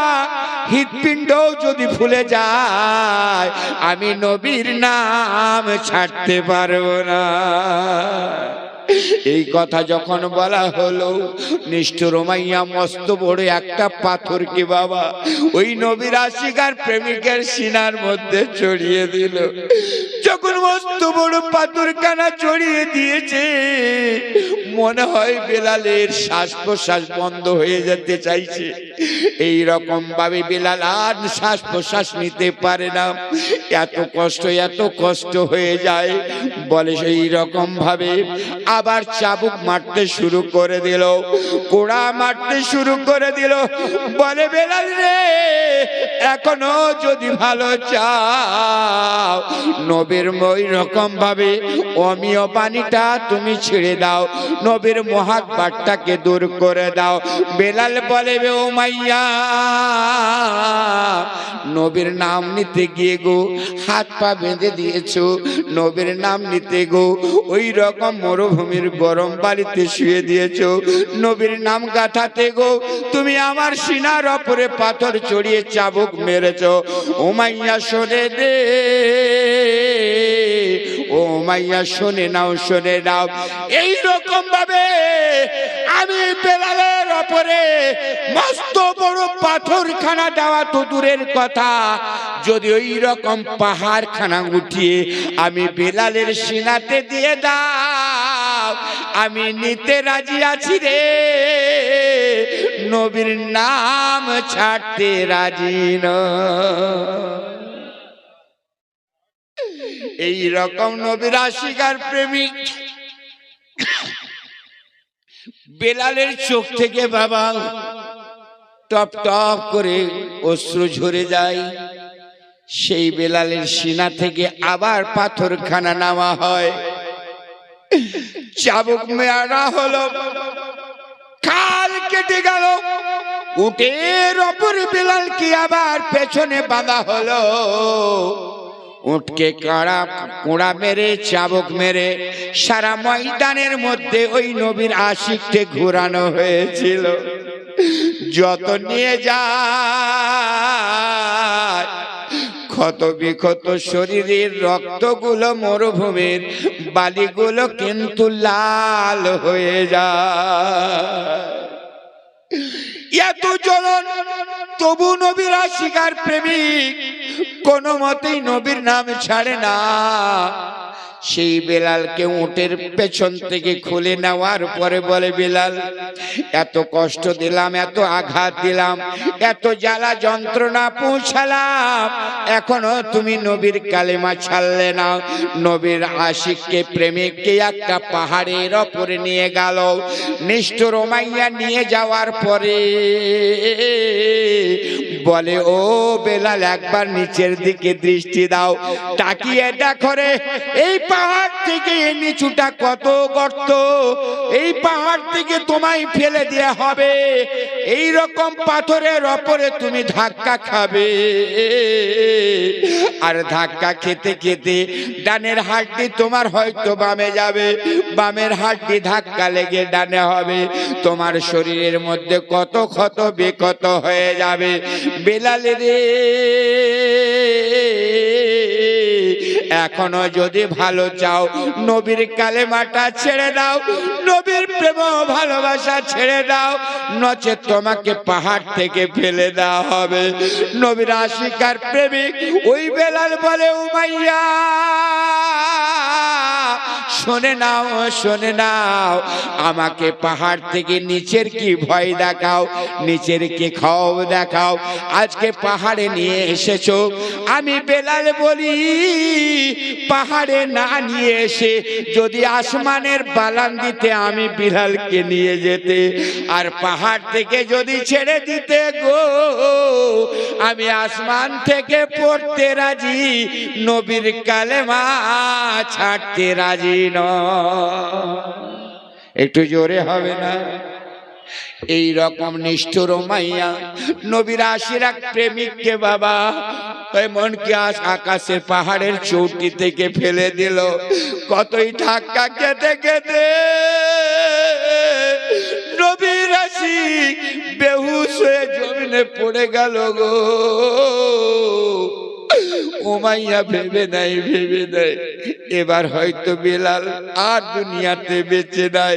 হৃৎপিণ্ডও যদি ফুলে যায় আমি নবীর নাম ছাড়তে পারবো না। এই কথা যখন বলা হলো, নিষ্ঠুর উমাইয়া মস্ত বড় একটা পাথরকে বাবা ওই নবীর আশিক আর প্রেমিকের সিনার মধ্যে চড়িয়ে দিল। যখন মস্ত বড় পাথরখানা চড়িয়ে দিয়েছে, মনে হয় বেলালের শ্বাস প্রশ্বাস বন্ধ হয়ে যেতে চাইছে। এই রকম ভাবে বেলাল আর শ্বাস প্রশ্বাস নিতে পারে না, এত কষ্ট হয়ে যায়। বলে সেই রকম ভাবে আবার চাবুক মারতে শুরু করে দিল, কোড়া মারতে শুরু করে দিল। বলে, বেলাল রে, এখনো যদি ভালো চাও নবীর ওই রকম ভাবে অমীয় পানিটা তুমি ছেড়ে দাও, নবীর মহাব্বতটাকে দূর করে দাও। বেলাল বলে, উমাইয়া, নবীর নাম নিতে গিয়ে গো হাত পা বেঁধে দিয়েছো, নবীর নাম নিতে গো ওই রকম মরুভূমির গরম বালিতে শুয়ে দিয়েছো, নবীর নাম গাথাতে গো তুমি আমার সিনার ওপরে পাথর চড়িয়ে চাবুক মেরেছো। উমাইয়া শোনে দে, ও মাইয়া শোনে নাও, শোনে নাও। এই রকম ভাবে আমি বেলালের ওপরে মস্ত বড় পাথরখানা দেওয়া তো দূরের কথা, যদি ওই রকম পাহাড় খানা উঠিয়ে আমি বেলালের সিনাতে দিয়ে দাও, আমি নিতে রাজি আছি রে, নবীর নাম ছাড়তে রাজি নয়। এই রকম নবীর আশিক আর প্রেমিক বেলালের চোখ থেকে বাবা টপ টপ করে অশ্রু ঝরে যায়। সেই বেলালের সিনা থেকে আবার পাথরখানা নামা হয়, চাবুক মেরা হলো, খাল কেটে গেল, উটের ওপর বেলালকে আবার পেছনে বাঁধা হলো। উটকে কোড়া মেরে চাবুক মেরে সারা ময়দানের মধ্যে ওই নবীর আশিককে ঘোরানো হয়েছিল। যত নিয়ে যায় ক্ষত বিক্ষত শরীরের রক্তগুলো মরুভূমির বালিগুলো কিন্তু লাল হয়ে যায়। এত জ্বলন, তবু নবীর আশিকার প্রেমিক কোন মতেই নবীর নাম ছাড়ে না। সেই বেলালকে উটের পেছন থেকে খুলে নেওয়ার পরে বলে, বেলাল, এত কষ্ট দিলাম, এত আঘাত দিলাম, এত জ্বালা যন্ত্রণা পৌঁছালাম, এখনো তুমি নবীর কালেমা ছাড়লে না। নবীর আশিককে প্রেমিককে একটা পাহাড়ের ওপরে নিয়ে গেল। নিষ্ঠুর উমাইয়া নিয়ে যাওয়ার পরে বলে, ও বেলাল, একবার নিচের দিকে দৃষ্টি দাও, তাকিয়ে দেখো রে, এই পাহাড় থেকে নিচুটা কত গর্ত, এই পাহাড় থেকে তোমায় ফেলে দেয়া হবে, এই রকম পাথরের ওপরে তুমি ধাক্কা খাবে, আর ধাক্কা খেতে খেতে ডানের হাড্ডি তোমার হয়তো বামে যাবে, বামের হাড্ডি ধাক্কা লেগে ডানে হবে, তোমার শরীরের মধ্যে কত ক্ষত বিক্ষত হয়ে যাবে। বেলাল রে, এখনো যদি ভালো চাও, নবীর কালেমাটা ছেড়ে দাও, নবীর প্রেম ভালোবাসা ছেড়ে দাও, নচেত তোমাকে পাহাড় থেকে ফেলে দেওয়া হবে। নবীর আশিকার প্রেমিক ওই বেলাল বলে, উমাইয়া, শুনে নাও, শুনে নাও, আমাকে পাহাড় থেকে নিচের কি ভয় দেখাও, নিচের কি খব দেখাও, আজকে পাহাড়ে নিয়ে এসেছো। আমি বেলাল বলি, পাহাড়ে না নিয়ে এসে যদি আসমানের বালান্দিতে আমি বিলালকে নিয়ে যেতে, আর পাহাড় থেকে যদি ছেড়ে দিতে গো, আমি আসমান থেকে পড়তে রাজি, নবীর কালেমা ছাড়তে রাজি নয়। একটু জোরে হবে না? এই রকম নিষ্ঠুর উমাইয়া নবীর আশিরাক প্রেমিককে বাবা এমনকি আকাশের পাহাড়ের চৌকি থেকে ফেলে দিল। কতই ধাক্কা খেতে খেতে নবীর আশিক বেহুশ হয়ে জমিনে পড়ে গেল গো। উমাইয়া ভেবে নাই, ভেবে নাই এবার হয়তো বেলাল আর দুনিয়াতে বেঁচে নাই,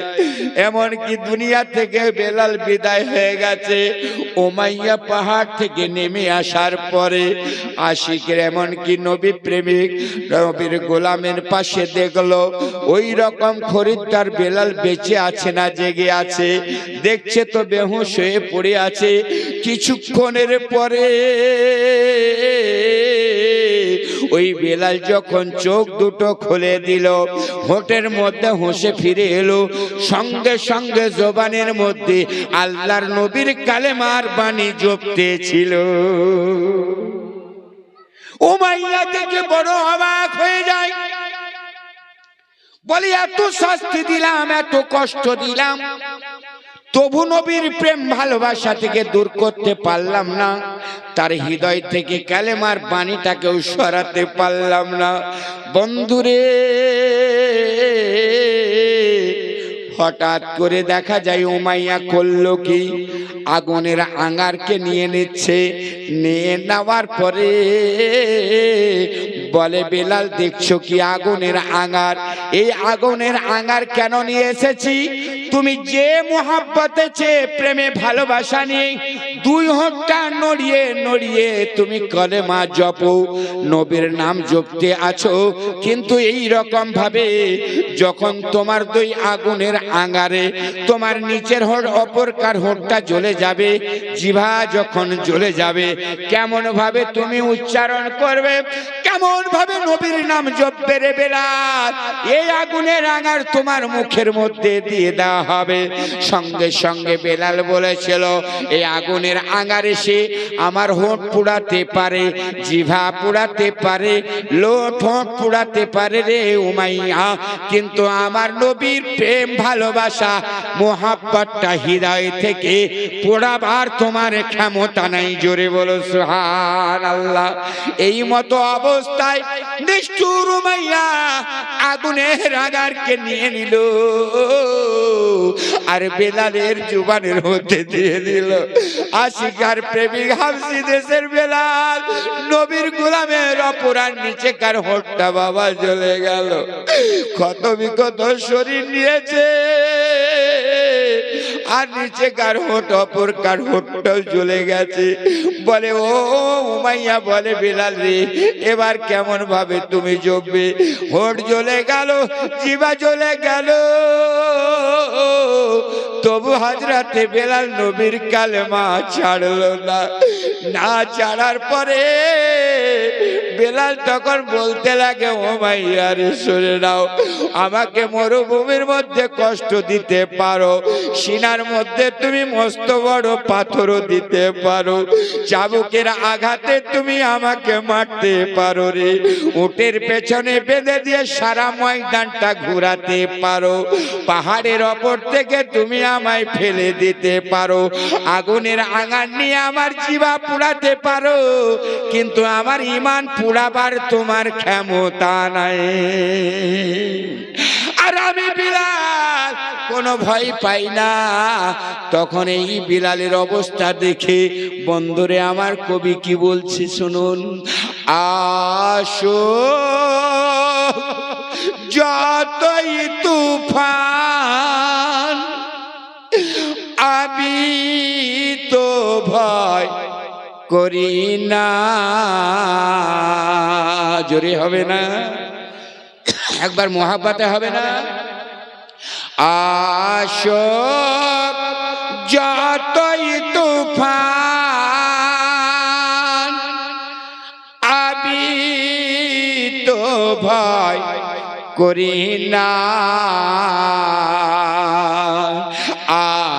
এমনকি দুনিয়া থেকে বেলাল বিদায় হয়ে গেছে। উমাইয়া পাহাড় থেকে নেমে আসার পরে আশিকের এমনকি নবী প্রেমিক নবীর গোলামের পাশে দেখলো ওই রকম খরিদ্দার বেলাল বেঁচে আছে না জেগে আছে, দেখছে তো বেহুশ হয়ে পড়ে আছে। কিছুক্ষণের পরে ওই বেলাল যখন চোখ দুটো খুলে দিল, হোটের মধ্যে হোঁশে ফিরে এলো, সঙ্গে সঙ্গে জবানের মধ্যে আল্লাহর নবীর কালেমার বাণী জপতেছিল। উমাইয়া থেকে বড় অবাক হয়ে যায়, বলি এত শাস্তি দিলাম, এত কষ্ট দিলাম, তবু নবীর প্রেম ভালোবাসা থেকে দূর করতে পারলাম না, তার হৃদয় থেকে কালেমার বাণীটাকেও সরাতে পারলাম না। বন্ধুরে, হঠাৎ করে দেখা যায় উমাইয়া করলো কি, আগুনের আঙ্গারকে নিয়ে নিচ্ছে। নিয়ে নেওয়ার পরে বলে, বেলাল দেখছো কি আগুনের আঙ্গার? এই আগুনের আঙ্গার কেন নিয়ে এসেছি? তুমি যে মোহাব্বতে চেয়ে প্রেমে ভালোবাসা নিয়ে দুই হাতটা নড়িয়ে নড়িয়ে তুমি কলেমা জপো, নবীর নাম জপতে আছো, কিন্তু এই রকম ভাবে যখন তোমার দুই আগুনের আঙ্গারে তোমার নিচের হোঁট অপরকার হোঁটটা জ্বলে যাবে, জিভা যখন জ্বলে যাবে, কেমন ভাবে তুমি উচ্চারণ করবে, কেমন ভাবে নবীর নাম জপবে রে বেলাল? এই আগুনের আঙ্গার তোমার মুখের মধ্যে দিয়ে দেওয়া হবে। সঙ্গে সঙ্গে বেলাল বলেছিল, এই আগুনের আঙ্গারে সে আমার হোঁট পুড়াতে পারে, জিভা পুড়াতে পারে, লোট হোঁট পুড়াতে পারে রে উমাইয়া, কিন্তু আমার নবীর প্রেম ভালোবাসা মোহাব্বতটা হৃদয় থেকে পোড়াবার তোমার ক্ষমতা নাই। জোরে বলো সুবহানাল্লাহ। এই মতো অবস্থায় নিষ্ঠুর উমাইয়া আগুনের আঙ্গারকে নিয়ে নিল আর বেলালের জুবানের মধ্যে দিয়ে দিল। আশিকার প্রেমিক হাবশি দেশের বেলাল নবীর গোলামের অপরার নিচে কার হোঁটটা বাবা জ্বলে গেল। ক্ষত বিক্ষত শরীর নিয়েছে আর নিচে কার হোট অপর কার হোটটাও জ্বলে গেছে। বলে ও উমাইয়া বলে বেলাল রে এবার কেমন ভাবে তুমি জ্বলবে? হোট জ্বলে গেল, জিবা জ্বলে গেল, তবু হযরতে বেলাল নবীর কালেমা ছাড়লো না। না ছাড়ার পরে বেলাল তখন বলতে লাগে উমাইয়া রে শুনে নাও, আমাকে মরুভূমির মধ্যে কষ্ট দিতে পারো, সিনার মধ্যে তুমি মস্ত বড় পাথরও দিতে পারো, চাবুকের আঘাতে তুমি আমাকে মারতে পারো রে, উটের পেছনে বেঁধে দিয়ে সারা ময়দানটা ঘোরাতে পারো, পাহাড়ের ওপর থেকে তুমি আমায় ফেলে দিতে পারো, আগুনের আঙার নিয়ে আমার জিহ্বা পুড়াতে পারো, কিন্তু আমার ঈমান পুড়াবার তোমার ক্ষমতা নাই। আর আমি বিলাল কোনো ভয় পাই না। তখন এই বিলালের অবস্থা দেখে বন্ধুরে আমার কবি কি বলছে শুনুন। আসো যতই তুফান আমি তো ভয় করি না। জোরে হবে না? একবার মোহাব্বতে হবে না? আসো যতই তুফান আমি তো ভয় করি না,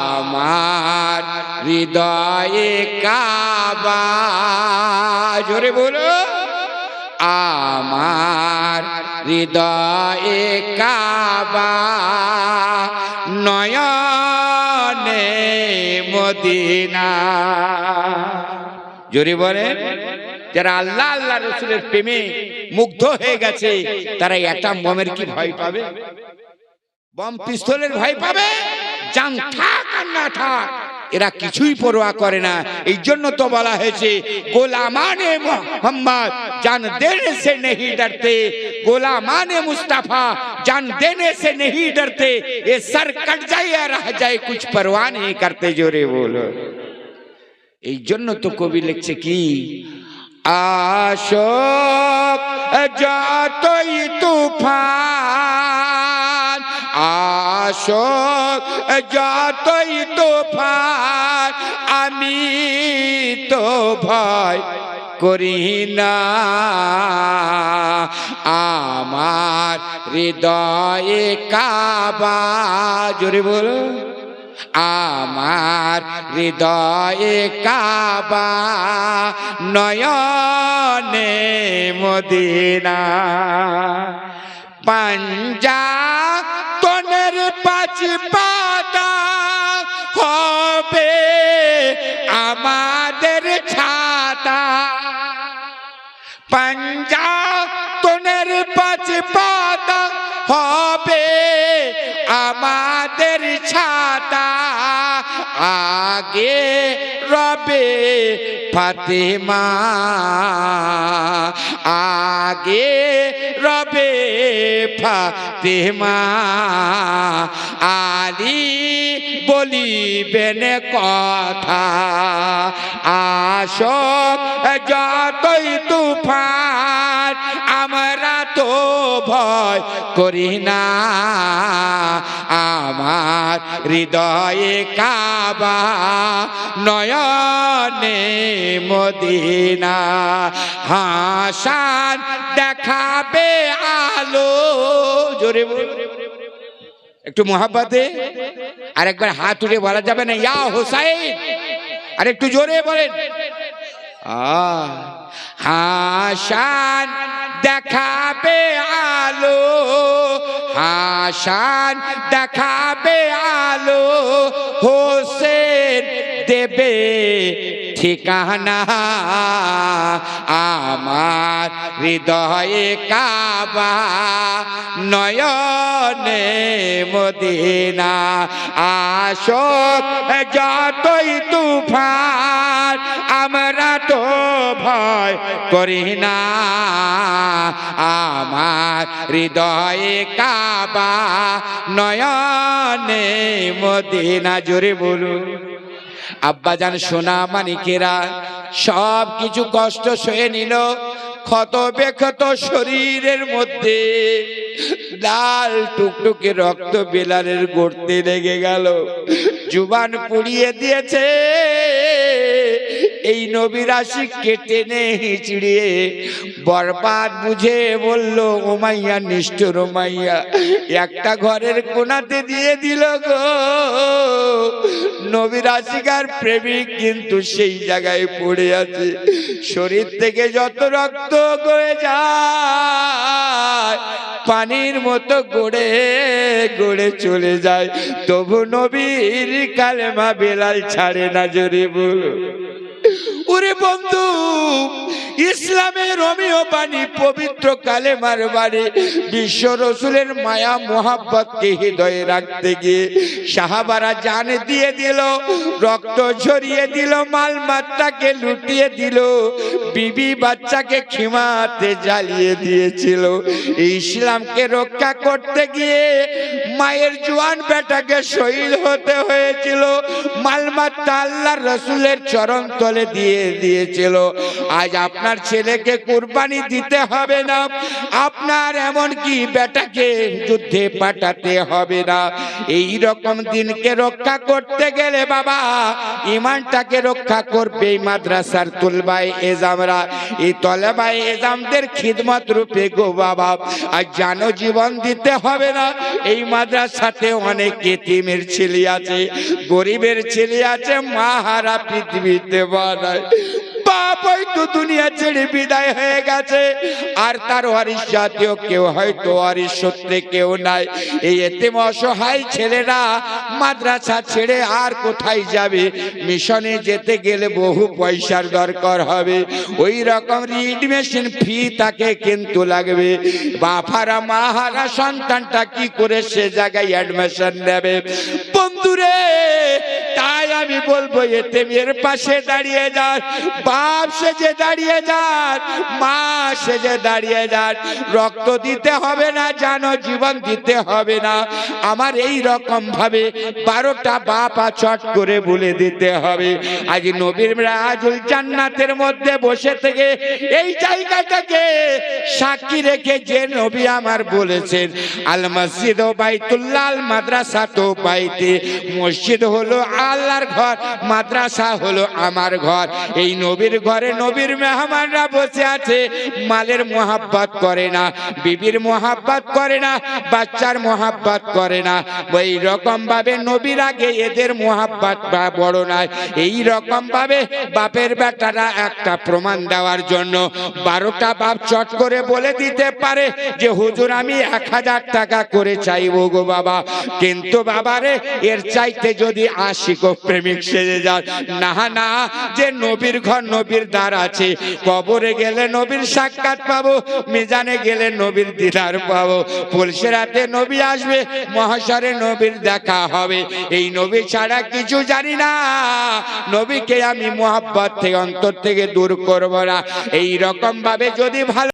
আমার হৃদয়ে কাবা, জোরে বলো, আমার হৃদয়ে কাবা, নয়নে মদিনা। জোরে বলেন। যারা আল্লাহ আল্লাহ রসুলের প্রেমে মুগ্ধ হয়ে গেছে তারা অ্যাটম বোমের কি ভয় পাবে? বম পিস্তলের ভয় পাবে? জান থাক আর না থাক এরা কিছুই পরোয়া করে না। এই জন্য তো বলা হয়েছে গোলামানে মোহাম্মদ জান দেনে সে नहीं डरते, গোলামানে মুস্তাফা জান দেনে से नहीं डरते, ये सर कट जाए या रह जाए कुछ परवाह नहीं करते। জোরে বলো। এই জন্য তো কবি লিখছে কি, আসো যতই তুফান, আসো যতই তুফান আমি তো ভয় করি না, আমার হৃদয়ে কাবা, জোরে বলো, আমার হৃদয়ে কাবা, নয়নে মদিনা। পাঞ্জাতনের পাঁচ পাতা হবে আমাদের ছাতা, পাঞ্জাতনের পাঁচ পাতা হবে আমাদের ছাতা, আগে রবে ফাতেমা, আগে রবে ফাতেমা, আলী বলিবেন কথা, আসো যতই তুফান আমরা তো ভয় করি না, আমার হৃদয়ে কাবা, নয়নে মদিনা। হাসান দেখাবে আলো, জোরে একটু মোহাব্বতে আর একবার হাত উঠে বলা যাবে না ইয়া হোসাইন? আর একটু জোরে বলেন। হাসান দেখাবে আলো, হাসান দেখাবে আলো, হোসেন দেবে ঠিকানা আমার হৃদয়ে কাবা নয়নে মদিনা আশোক যতই তুফান আমরা তো ভয় করি না আমার হৃদয়ে কাবা নয়নে মদিনা জোরে বলুন আব্বাজান সোনা মানিকেরা সব কিছু কষ্ট সয়ে নিল ক্ষত বেক্ষত শরীরের মধ্যে লাল টুকটুকে রক্ত বেলালের গড়তে লেগে গেল জুবান পুড়িয়ে দিয়েছে এই নবীর আশিক কেটে নে হিচড়িয়ে বরবাদ বুঝে বলল ওমাইয়া নিষ্ঠুর ওমাইয়া একটা ঘরের কোনাতে দিয়ে দিল গো নবীর আশিকার প্রেমিক কিন্তু সেই জায়গায় পড়ে আছে শরীর থেকে যত রক্ত বয়ে যায় পানির মতো গড়ে গড়ে চলে যায় তবু নবীর কালেমা বেলাল ছাড়ে না জোরে বলো ওরে বন্ধু ইসলামের রোমিও বাণী পবিত্র কালেমার বাণী বিশ্ব রসুলের মায়া মোহাব্বতকে হৃদয়ে রাখতে গিয়ে সাহাবারা জান দিয়ে দিল রক্ত ঝরিয়ে দিল মাল মাত্রাকে লুটিয়ে দিল বিবি বাচ্চাকে খিমাতে জ্বালিয়ে দিয়েছিল ইসলামকে রক্ষা করতে গিয়ে মায়ের জোয়ান বেটাকে শহীদ হতে হয়েছিল মাল মাত্রা আল্লাহর রসুলের চরণ তলে দিয়ে দিয়েছিল আজ আপনার ছেলেকে কুরবানি দিতে হবে না আপনার এমন কি বেটাকে যুদ্ধে পাঠাতে হবে না এই রকম দিনকে রক্ষা করতে গেলে বাবা ঈমানটাকে রক্ষা করবে এই মাদ্রাসার তুলবায়ে এজামরা এই তলেবায়ে এজামদের খিদমত রূপে গো বাবা আর জানো জীবন দিতে হবে না এই মাদ্রাসাতে অনেক এতিমের ছেলে আছে গরিবের ছেলে আছে মা হারা পৃথিবীতে বানায় বাপ হয়তো দুনিয়া ছেড়ে বিদায় হয়ে গেছে আর তার ওয়ারিশ জাতীয় কেউ হয়তো ওয়ারিশ সূত্রে কেউ নাই এই এতিম অসহায় ছেলেরা মাদ্রাসা ছেড়ে আর কোথায় যাবে মিশনে যেতে গেলে বহু পয়সার দরকার হবে ওই রকম রিড মেশিন ফি তাকে কিন্তু লাগবে বাপারা মাহারা সন্তানটা কি করে সে জায়গায় অ্যাডমিশন নেবে বন্ধুরে তাই আমি বলবো এতিমের পাশে দাঁড়িয়ে যান বাপ সেজে দাঁড়িয়ে যান মা সেজে দাঁড়িয়ে যান রক্ত দিতে হবে না জানো জীবন দিতে হবে না আমার এই রকম ভাবে 12টা বাপ চট করে বলে দিতে হবে আজ নবীর রাজুল জান্নাতের মধ্যে বসে থেকে এই জায়গাটাকে সাক্ষী রেখে যে নবী আমার বলেছেন আল মসজিদ ও বাইতুল্লাহ আল মাদ্রাসা তো বাইতে মসজিদ হলো আল্লাহর ঘর মাদ্রাসা হলো আমার ঘর এই নবীর ঘরে নবীর মেহমানরা বসে আছে মালের মোহাব্বত করে না বিবির মোহাব্বত করে না বাচ্চার মোহাব্বত করে না ওই রকম ভাবে নবীর আগে এদের মোহাব্বত বড় নয় এই রকম ভাবে বাপের বেটারা একটা প্রমাণ দেওয়ার জন্য 12টা বাপ চট করে বলে দিতে পারে যে হুজুর আমি 1000 টাকা করে চাইবো গো বাবা কিন্তু বাবারে এর চাইতে যদি আশিক ও প্রেমিক সেজে যান না না যে নবীর ঘর নবীর দ্বার আছে কবরে গেলে নবীর সাক্ষাৎ পাবো মিজানে গেলে নবীর দিদার পাবো পুলসিরাতে নবী আসবে মহাশরে নবীর দেখা হবে এই নবী ছাড়া কিছু জানি না নবীকে আমি মোহাব্বত থেকে অন্তর থেকে দূর করব না এই রকম ভাবে যদি ভালো